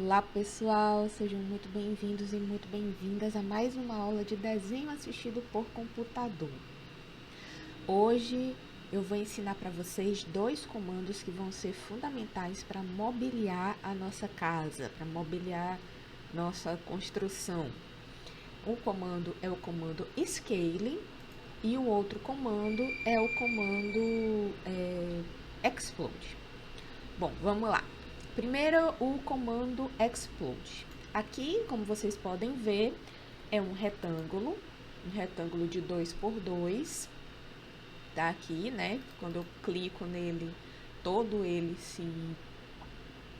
Olá pessoal, sejam muito bem-vindos e muito bem-vindas a mais uma aula de desenho assistido por computador. Hoje eu vou ensinar para vocês dois comandos que vão ser fundamentais para mobiliar a nossa casa, para mobiliar nossa construção. Um comando é o comando Scale e o outro comando é o comando Explode. Bom, vamos lá. Primeiro, o comando Explode. Aqui, como vocês podem ver, é um retângulo de 2 por 2. Tá aqui, né? Quando eu clico nele, todo ele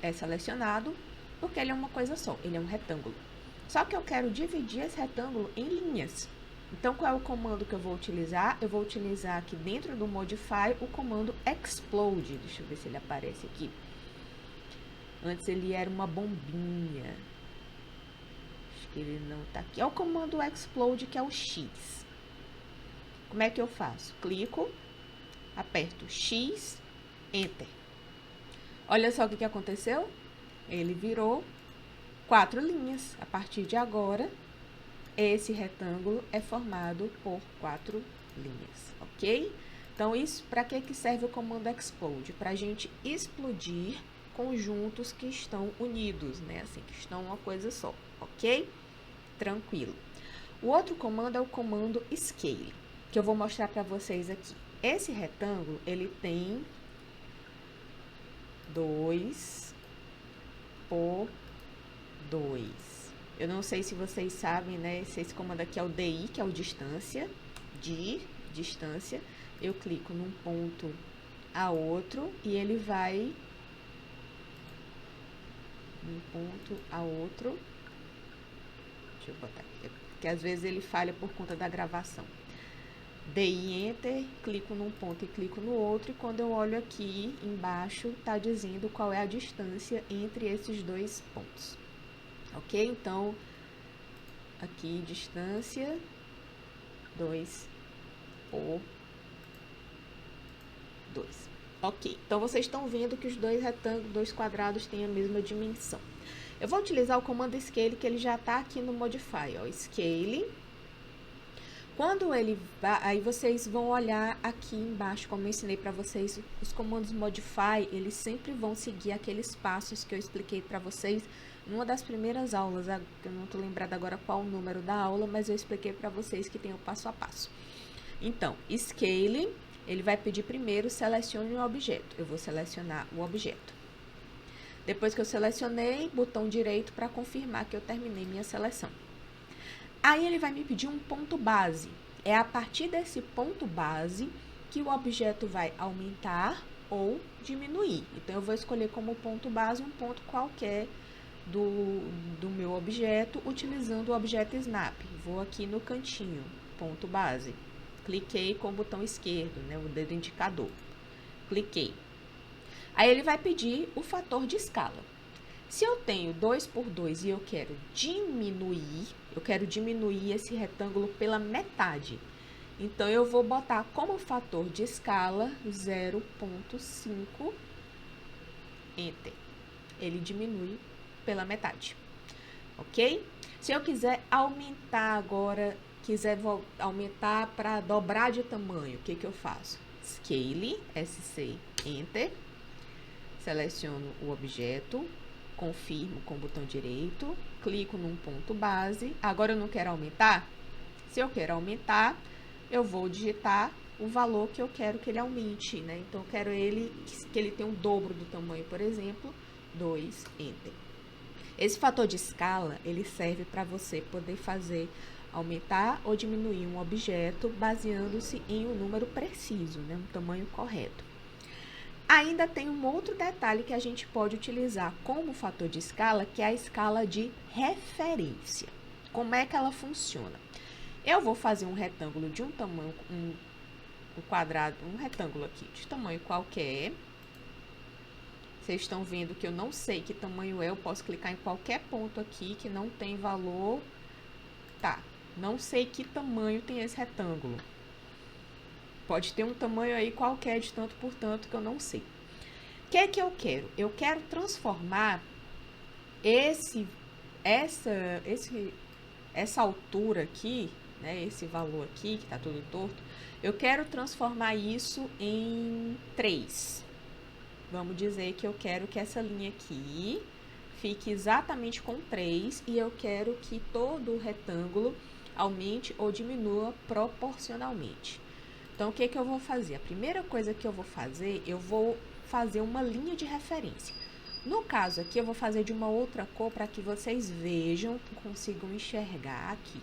é selecionado, porque ele é uma coisa só, ele é um retângulo. Só que eu quero dividir esse retângulo em linhas. Então, qual é o comando que eu vou utilizar? Eu vou utilizar aqui dentro do Modify o comando Explode. Deixa eu ver se ele aparece aqui. Antes ele era uma bombinha. Acho que ele não tá aqui. É o comando Explode, que é o X. Como é que eu faço? Clico, aperto X, Enter. Olha só o que aconteceu. Ele virou 4 linhas. A partir de agora, esse retângulo é formado por 4 linhas, ok? Então, isso para que serve o comando Explode? Para a gente explodir conjuntos que estão unidos, né? Assim, que estão uma coisa só, ok? Tranquilo. O outro comando é o comando Scale, que eu vou mostrar para vocês aqui. Esse retângulo, ele tem 2 por 2. Eu não sei se vocês sabem, né? Esse comando aqui é o DI, que é o distância, distância. Eu clico num ponto a outro e ele vai um ponto a outro. Deixa eu botar aqui, porque às vezes ele falha por conta da gravação. DI Enter, clico num ponto e clico no outro, e quando eu olho aqui embaixo, tá dizendo qual é a distância entre esses dois pontos. Ok? Então, aqui distância 2 por 2. Ok, então vocês estão vendo que os dois retângulos, dois quadrados têm a mesma dimensão. Eu vou utilizar o comando Scale, que ele já está aqui no Modify, ó, Scale. Quando ele vai, aí vocês vão olhar aqui embaixo, como eu ensinei para vocês, os comandos Modify, eles sempre vão seguir aqueles passos que eu expliquei para vocês numa das primeiras aulas. Eu não estou lembrada agora qual o número da aula, mas eu expliquei para vocês que tem o passo a passo. Então, Scale, ele vai pedir primeiro, selecione um objeto. Eu vou selecionar o objeto. Depois que eu selecionei, botão direito para confirmar que eu terminei minha seleção. Aí ele vai me pedir um ponto base. É a partir desse ponto base que o objeto vai aumentar ou diminuir. Então, eu vou escolher como ponto base um ponto qualquer do meu objeto, utilizando o objeto Snap. Vou aqui no cantinho, ponto base. Cliquei com o botão esquerdo, né, o dedo indicador. Cliquei. Aí ele vai pedir o fator de escala. Se eu tenho 2 por 2 e eu quero diminuir esse retângulo pela metade. Então, eu vou botar como fator de escala 0,5, Enter. Ele diminui pela metade, ok? Se eu quiser aumentar agora, aumentar para dobrar de tamanho, o que que eu faço? Scale, SC, Enter. Seleciono o objeto, confirmo com o botão direito, clico num ponto base. Agora eu não quero aumentar? Se eu quero aumentar, eu vou digitar o valor que eu quero que ele aumente, né? Então, eu quero que ele tenha um dobro do tamanho, por exemplo, 2, Enter. Esse fator de escala, ele serve para você poder fazer aumentar ou diminuir um objeto baseando-se em um número preciso, né? Um tamanho correto. Ainda tem um outro detalhe que a gente pode utilizar como fator de escala, que é a escala de referência. Como é que ela funciona? Eu vou fazer um retângulo de um tamanho, um retângulo aqui de tamanho qualquer. Vocês estão vendo que eu não sei que tamanho é, eu posso clicar em qualquer ponto aqui que não tem valor. Tá, não sei que tamanho tem esse retângulo. Pode ter um tamanho aí qualquer de tanto por tanto que eu não sei. O que é que eu quero? Eu quero transformar esse, essa, essa altura aqui, né, esse valor aqui, que está tudo torto, eu quero transformar isso em 3. Vamos dizer que eu quero que essa linha aqui fique exatamente com 3 e eu quero que todo o retângulo aumente ou diminua proporcionalmente. Então, o que eu vou fazer? A primeira coisa que eu vou fazer uma linha de referência. No caso aqui, eu vou fazer de uma outra cor para que vocês vejam, consigam enxergar aqui.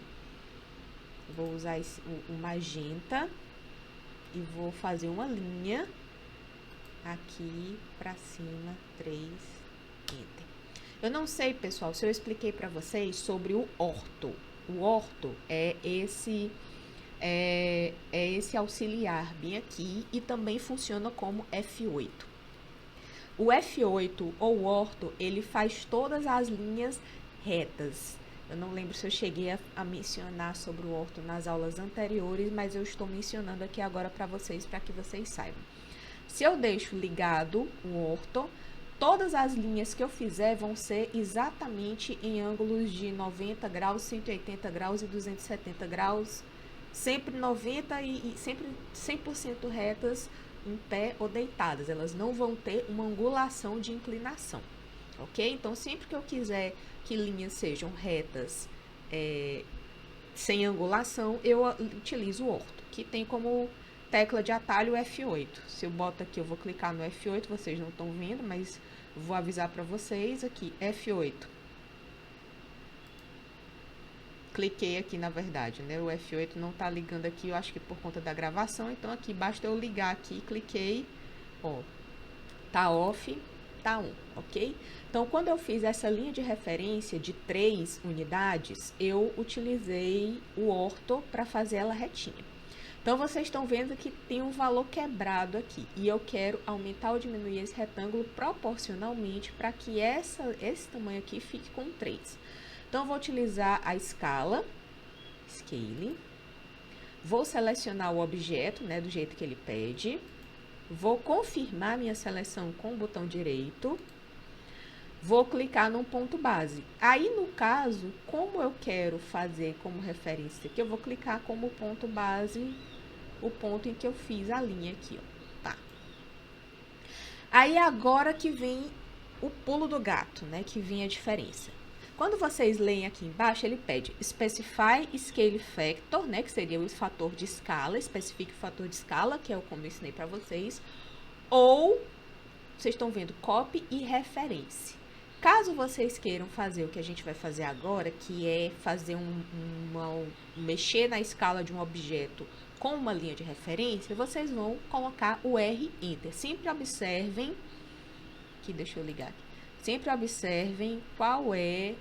Eu vou usar o magenta e vou fazer uma linha aqui para cima, 3, enter. Eu não sei, pessoal, se eu expliquei para vocês sobre o orto. O orto é esse auxiliar bem aqui e também funciona como F8. O F8 ou orto, ele faz todas as linhas retas. Eu não lembro se eu cheguei a mencionar sobre o orto nas aulas anteriores, mas eu estou mencionando aqui agora para que vocês saibam. Se eu deixo ligado o orto, todas as linhas que eu fizer vão ser exatamente em ângulos de 90 graus, 180 graus e 270 graus, sempre 90 e sempre 100% retas, em pé ou deitadas. Elas não vão ter uma angulação de inclinação, ok? Então, sempre que eu quiser que linhas sejam retas sem angulação, eu utilizo o orto, que tem como tecla de atalho F8. Se eu boto aqui, eu vou clicar no F8, vocês não estão vendo, mas vou avisar para vocês aqui, F8. Cliquei aqui, na verdade, né? O F8 não tá ligando aqui, eu acho que por conta da gravação, então aqui basta eu ligar aqui, cliquei, ó, tá off, tá on, ok? Então, quando eu fiz essa linha de referência de 3 unidades, eu utilizei o orto para fazer ela retinha. Então, vocês estão vendo que tem um valor quebrado aqui, e eu quero aumentar ou diminuir esse retângulo proporcionalmente para que esse tamanho aqui fique com 3. Então, eu vou utilizar a escala, Scale, vou selecionar o objeto, né, do jeito que ele pede, vou confirmar minha seleção com o botão direito, vou clicar num ponto base. Aí, no caso, como eu quero fazer como referência aqui, eu vou clicar como ponto base o ponto em que eu fiz a linha aqui, ó, tá? Aí, agora que vem o pulo do gato, né, que vem a diferença. Quando vocês leem aqui embaixo, ele pede Specify Scale Factor, né, que seria o fator de escala, especifique o fator de escala, que é o como eu ensinei para vocês, ou, vocês estão vendo, copy e referência. Caso vocês queiram fazer o que a gente vai fazer agora, que é fazer mexer na escala de um objeto com uma linha de referência, vocês vão colocar o R Enter. Sempre observem, aqui, deixa eu ligar aqui. Sempre observem qual é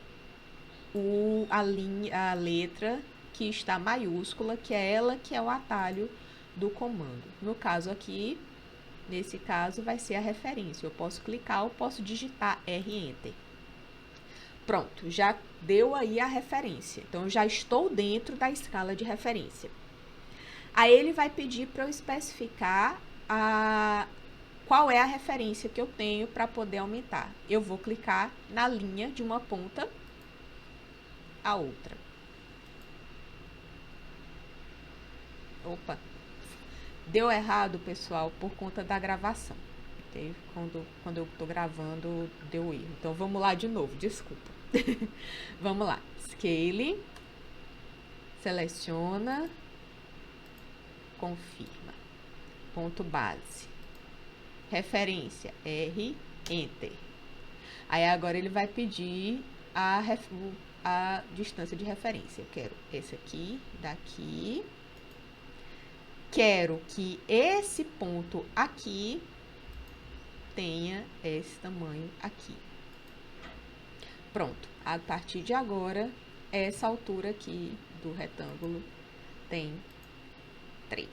a letra que está maiúscula, que é ela que é o atalho do comando. No caso aqui, nesse caso, vai ser a referência. Eu posso clicar ou posso digitar R Enter. Pronto, já deu aí a referência. Então, eu já estou dentro da escala de referência. Aí, ele vai pedir para eu especificar qual é a referência que eu tenho para poder aumentar. Eu vou clicar na linha de uma ponta a outra. Opa, deu errado, pessoal, por conta da gravação. Okay? Quando eu tô gravando, deu erro. Então, vamos lá de novo, desculpa. Vamos lá. Scale, seleciona, confirma. Ponto base. Referência, R, Enter. Aí, agora, ele vai pedir a distância de referência. Eu quero esse aqui, daqui. Quero que esse ponto aqui tenha esse tamanho aqui. Pronto. A partir de agora, essa altura aqui do retângulo tem 3.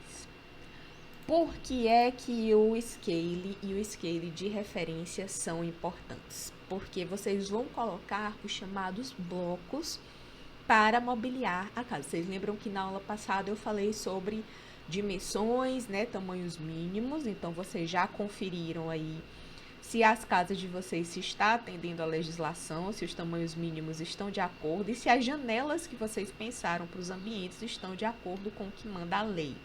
Por que é que o scale e o scale de referência são importantes? Porque vocês vão colocar os chamados blocos para mobiliar a casa. Vocês lembram que na aula passada eu falei sobre dimensões, né, tamanhos mínimos, então vocês já conferiram aí se as casas de vocês se está atendendo à legislação, se os tamanhos mínimos estão de acordo e se as janelas que vocês pensaram para os ambientes estão de acordo com o que manda a lei.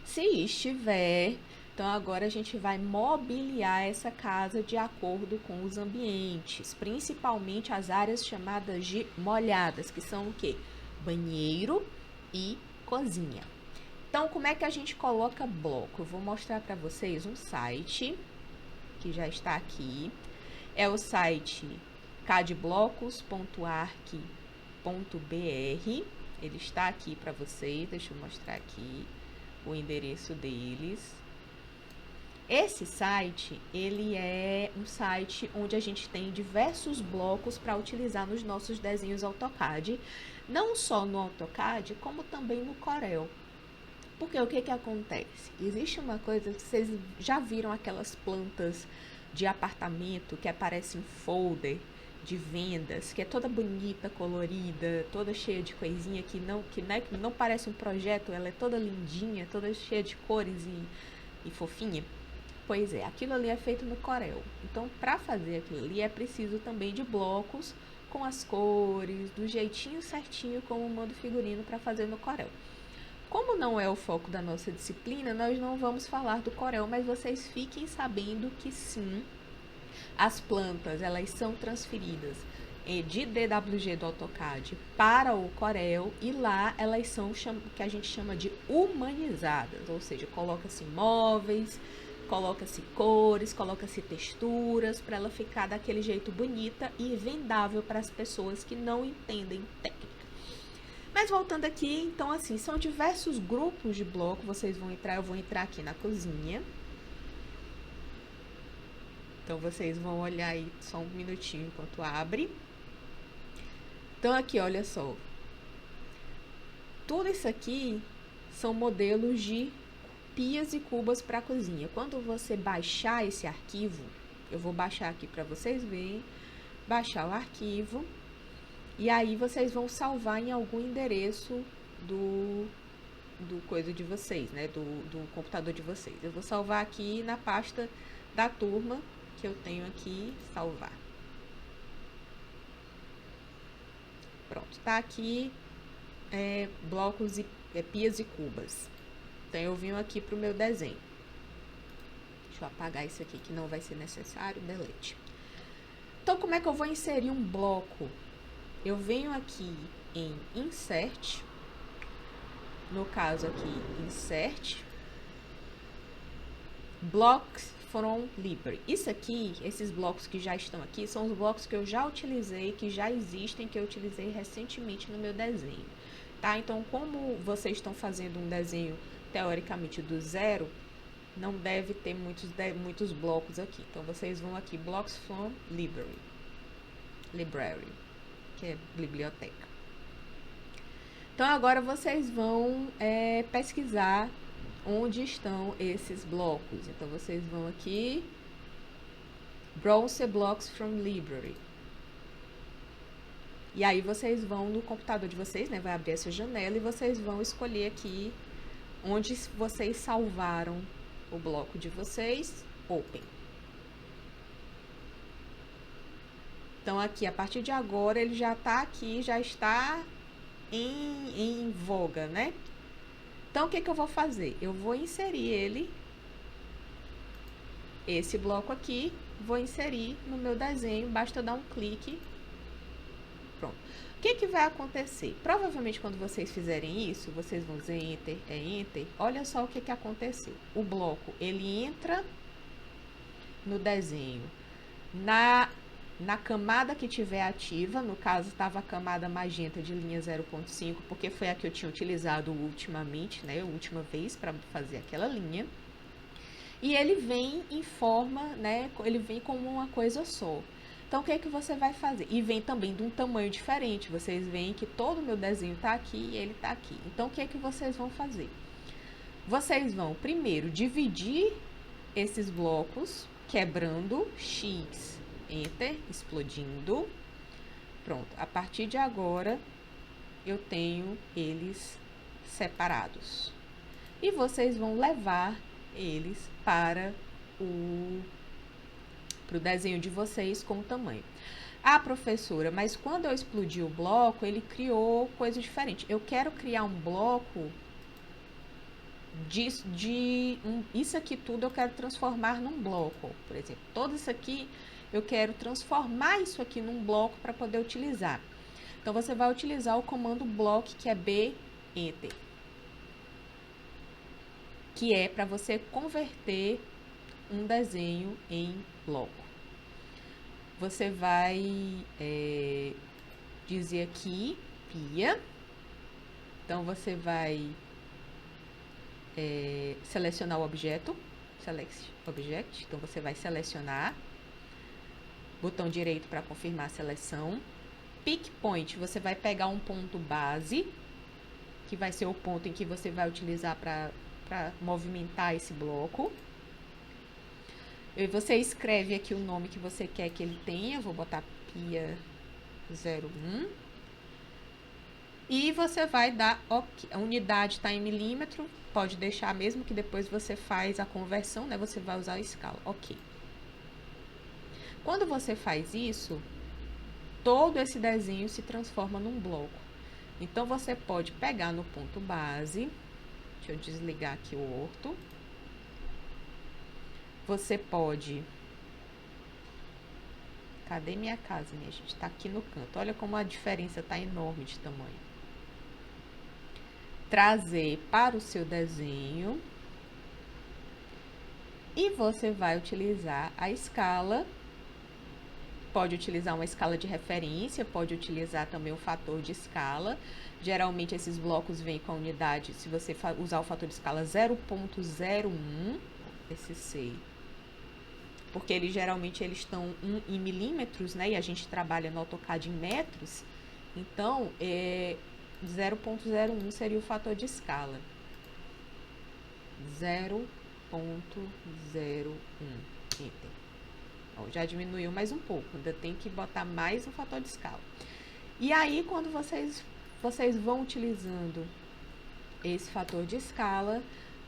Se estiver, então agora a gente vai mobiliar essa casa de acordo com os ambientes, principalmente as áreas chamadas de molhadas, que são o quê? Banheiro e cozinha. Então, como é que a gente coloca bloco? Eu vou mostrar para vocês um site que já está aqui. É o site cadblocos.arc.br. Ele está aqui para vocês. Deixa eu mostrar aqui o endereço deles. Esse site, ele é um site onde a gente tem diversos blocos para utilizar nos nossos desenhos AutoCAD, não só no AutoCAD, como também no Corel. Porque o que acontece? Existe uma coisa que vocês já viram, aquelas plantas de apartamento que aparecem em folder de vendas, que é toda bonita, colorida, toda cheia de coisinha que não parece um projeto, ela é toda lindinha, toda cheia de cores e fofinha. Pois é, aquilo ali é feito no Corel. Então, para fazer aquilo ali, é preciso também de blocos com as cores, do jeitinho certinho como manda o figurino para fazer no Corel. Como não é o foco da nossa disciplina, nós não vamos falar do Corel, mas vocês fiquem sabendo que sim, as plantas, elas são transferidas de DWG do AutoCAD para o Corel e lá elas são o que a gente chama de humanizadas, ou seja, coloca-se móveis, coloca-se cores, coloca-se texturas para ela ficar daquele jeito bonita e vendável para as pessoas que não entendem técnica. Mas voltando aqui, então assim, são diversos grupos de bloco, vocês vão entrar, eu vou entrar aqui na cozinha. Então vocês vão olhar aí só um minutinho enquanto abre. Então aqui, olha só. Tudo isso aqui são modelos de pias e cubas para a cozinha. Quando você baixar esse arquivo, eu vou baixar aqui para vocês verem, baixar o arquivo. E aí vocês vão salvar em algum endereço do coisa de vocês, né? Do computador de vocês. Eu vou salvar aqui na pasta da turma que eu tenho aqui, salvar. Pronto, tá aqui blocos e pias e cubas. Então eu vim aqui pro meu desenho. Deixa eu apagar isso aqui que não vai ser necessário, delete. Então como é que eu vou inserir um bloco? Eu venho aqui em Insert, no caso aqui, Insert, Blocks from Library. Isso aqui, esses blocos que já estão aqui, são os blocos que eu já utilizei, que já existem, que eu utilizei recentemente no meu desenho, tá? Então, como vocês estão fazendo um desenho, teoricamente, do zero, não deve ter muitos blocos aqui. Então, vocês vão aqui, Blocks from Library, que é biblioteca. Então, agora vocês vão pesquisar onde estão esses blocos. Então, vocês vão aqui, Browse Blocks from Library. E aí, vocês vão no computador de vocês, né? Vai abrir essa janela e vocês vão escolher aqui onde vocês salvaram o bloco de vocês, Open. Então, aqui, a partir de agora, ele já está aqui, já está em voga, né? Então, o que eu vou fazer? Eu vou inserir ele, esse bloco aqui, vou inserir no meu desenho, basta dar um clique. Pronto. O que vai acontecer? Provavelmente, quando vocês fizerem isso, vocês vão dizer Enter, Enter. Olha só o que aconteceu. O bloco, ele entra no desenho, na camada que tiver ativa, no caso estava a camada magenta de linha 0.5, porque foi a que eu tinha utilizado ultimamente, né, a última vez para fazer aquela linha. E ele vem em forma, né, ele vem como uma coisa só. Então, o que você vai fazer? E vem também de um tamanho diferente, vocês veem que todo o meu desenho está aqui e ele está aqui. Então, o que vocês vão fazer? Vocês vão, primeiro, dividir esses blocos, quebrando X, Enter, explodindo. Pronto, a partir de agora, eu tenho eles separados. E vocês vão levar eles para para o desenho de vocês com o tamanho. Ah, professora, mas quando eu explodi o bloco, ele criou coisa diferente. Eu quero criar um bloco isso aqui tudo eu quero transformar num bloco. Por exemplo, todo isso aqui eu quero transformar isso aqui num bloco para poder utilizar. Então, você vai utilizar o comando block, que é B, Enter. Que é para você converter um desenho em bloco. Você vai dizer aqui, Pia. Então, você vai selecionar o objeto. Select Object. Então, você vai selecionar. Botão direito para confirmar a seleção. Pick Point, você vai pegar um ponto base, que vai ser o ponto em que você vai utilizar para movimentar esse bloco. E você escreve aqui o nome que você quer que ele tenha. Vou botar Pia 01. E você vai dar OK. A unidade está em milímetro. Pode deixar mesmo que depois você faz a conversão, né? Você vai usar a escala. OK. Quando você faz isso, todo esse desenho se transforma num bloco. Então, você pode pegar no ponto base. Deixa eu desligar aqui o orto. Você pode... Cadê minha casa, minha gente? Tá aqui no canto. Olha como a diferença tá enorme de tamanho. Trazer para o seu desenho. E você vai utilizar a escala. Pode utilizar uma escala de referência, pode utilizar também o fator de escala. Geralmente, esses blocos vêm com a unidade, se você usar o fator de escala 0.01 SC, porque geralmente eles estão em milímetros, né? E a gente trabalha no AutoCAD em metros. Então, 0.01 seria o fator de escala. 0.01. Enter. Já diminuiu mais um pouco, ainda tem que botar mais um fator de escala. E aí, quando vocês vão utilizando esse fator de escala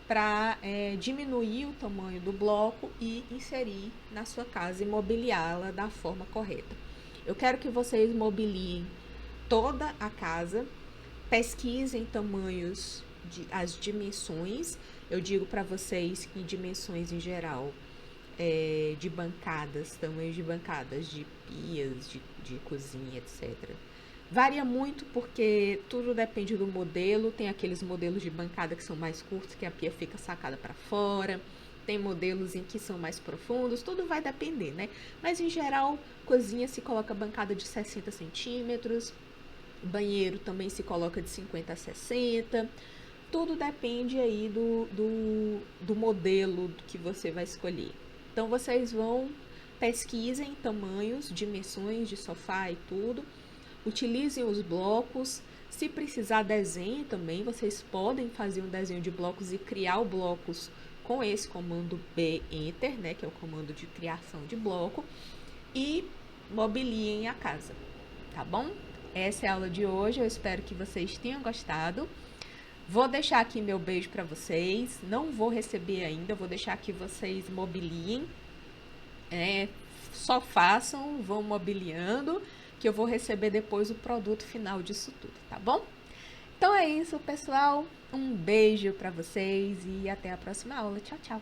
para diminuir o tamanho do bloco e inserir na sua casa e mobiliá-la da forma correta. Eu quero que vocês mobiliem toda a casa, pesquisem tamanhos, as dimensões. Eu digo para vocês que dimensões em geral, de bancadas, tamanhos de bancadas, de pias, de cozinha, etc. Varia muito porque tudo depende do modelo. Tem aqueles modelos de bancada que são mais curtos, que a pia fica sacada para fora. Tem modelos em que são mais profundos, tudo vai depender, né? Mas, em geral, cozinha se coloca bancada de 60 centímetros, banheiro também se coloca de 50 a 60. Tudo depende aí do modelo que você vai escolher. Então, vocês pesquisem tamanhos, dimensões de sofá e tudo. Utilizem os blocos. Se precisar desenho também, vocês podem fazer um desenho de blocos e criar blocos com esse comando B Enter, né? Que é o comando de criação de bloco. E mobiliem a casa, tá bom? Essa é a aula de hoje. Eu espero que vocês tenham gostado. Vou deixar aqui meu beijo para vocês. Não vou receber ainda, vou deixar que vocês mobiliem. Só façam, vão mobiliando, que eu vou receber depois o produto final disso tudo, tá bom? Então é isso, pessoal. Um beijo para vocês e até a próxima aula. Tchau, tchau.